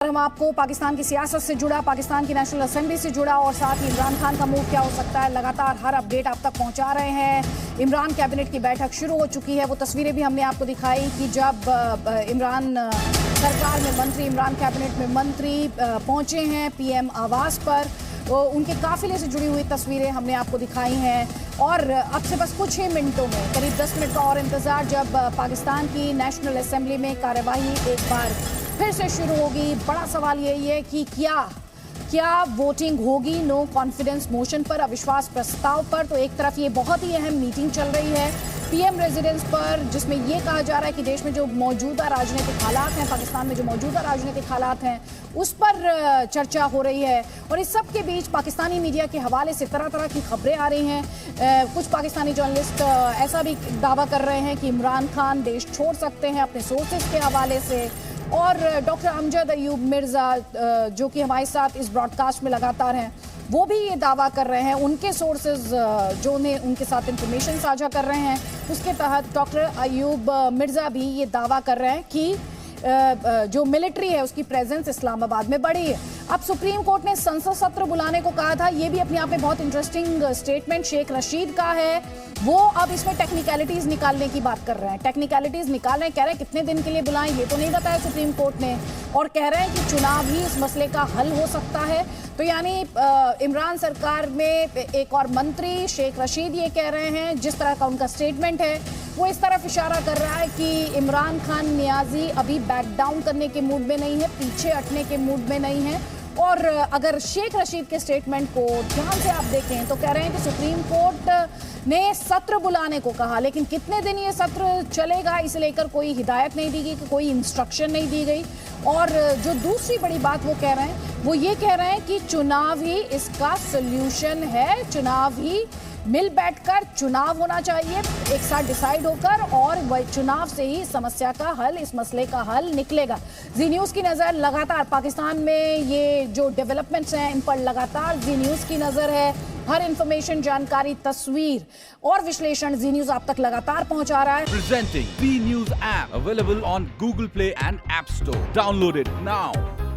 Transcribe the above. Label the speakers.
Speaker 1: हम आपको पाकिस्तान की सियासत से जुड़ा, पाकिस्तान की नेशनल असेंबली से जुड़ा और साथ ही इमरान खान का मूव क्या हो सकता है, लगातार हर अपडेट आप तक पहुंचा रहे हैं। इमरान कैबिनेट की बैठक शुरू हो चुकी है। वो तस्वीरें भी हमने आपको दिखाई कि जब इमरान सरकार में मंत्री, इमरान कैबिनेट में मंत्री पहुंचे हैं पीएम आवास पर, उनके काफिले से जुड़ी हुई तस्वीरें हमने आपको दिखाई हैं। और अब से बस कुछ ही मिनटों में, करीब 10 मिनट का और इंतजार, जब पाकिस्तान की नेशनल असेंबली में कार्यवाही एक बार फिर से शुरू होगी। बड़ा सवाल यही है कि क्या वोटिंग होगी नो कॉन्फिडेंस मोशन पर, अविश्वास प्रस्ताव पर। तो एक तरफ ये बहुत ही अहम मीटिंग चल रही है पीएम रेजिडेंस पर, जिसमें ये कहा जा रहा है कि देश में जो मौजूदा राजनीतिक हालात हैं, पाकिस्तान में जो मौजूदा राजनीतिक हालात हैं, उस पर चर्चा हो रही है। और इस सब के बीच पाकिस्तानी मीडिया के हवाले से तरह तरह की खबरें आ रही हैं। कुछ पाकिस्तानी जर्नलिस्ट ऐसा भी दावा कर रहे हैं कि इमरान खान देश छोड़ सकते हैं अपने सोर्सेज के हवाले से। और डॉक्टर अमजद अयूब मिर्ज़ा, जो कि हमारे साथ इस ब्रॉडकास्ट में लगातार हैं, वो भी ये दावा कर रहे हैं, उनके सोर्सेज जो उन्हें उनके साथ इंफॉर्मेशन साझा कर रहे हैं, उसके तहत डॉक्टर अयूब मिर्ज़ा भी ये दावा कर रहे हैं कि जो मिलिट्री है उसकी प्रेजेंस इस्लामाबाद में बढ़ी है। अब सुप्रीम कोर्ट ने संसद सत्र बुलाने को कहा था, ये भी अपने आप में बहुत इंटरेस्टिंग स्टेटमेंट शेख रशीद का है। वो अब इसमें टेक्निकलिटीज निकालने की बात कर रहे हैं, टेक्निकलिटीज निकाल रहे हैं, कह रहे हैं कितने दिन के लिए बुलाएं ये तो नहीं बताया सुप्रीम कोर्ट ने, और कह रहे हैं कि चुनाव ही इस मसले का हल हो सकता है। तो यानी इमरान सरकार में एक और मंत्री शेख रशीद ये कह रहे हैं, जिस तरह का उनका स्टेटमेंट है वो इस तरफ इशारा कर रहा है कि इमरान खान नियाजी अभी बैक डाउन करने के मूड में नहीं है, पीछे हटने के मूड में नहीं है। और अगर शेख रशीद के स्टेटमेंट को ध्यान से आप देखें तो कह रहे हैं कि सुप्रीम कोर्ट ने सत्र बुलाने को कहा, लेकिन कितने दिन ये सत्र चलेगा इसे लेकर कोई हिदायत नहीं दी गई, कोई इंस्ट्रक्शन नहीं दी गई। और जो दूसरी बड़ी बात वो कह रहे हैं, वो ये कह रहे हैं कि चुनाव ही इसका सोल्यूशन है, चुनाव ही मिल बैठकर चुनाव होना चाहिए एक साथ डिसाइड होकर, और वह चुनाव से ही समस्या का हल, इस मसले का हल निकलेगा। जी न्यूज़ की नज़र लगातार पाकिस्तान में ये जो डेवलपमेंट्स हैं इन पर लगातार जी न्यूज़ की नज़र है। हर इंफॉर्मेशन, जानकारी, तस्वीर और विश्लेषण जी न्यूज़ आप तक लगातार पहुंचा रहा है।
Speaker 2: Presenting B News app available on Google Play and App Store. Download it now.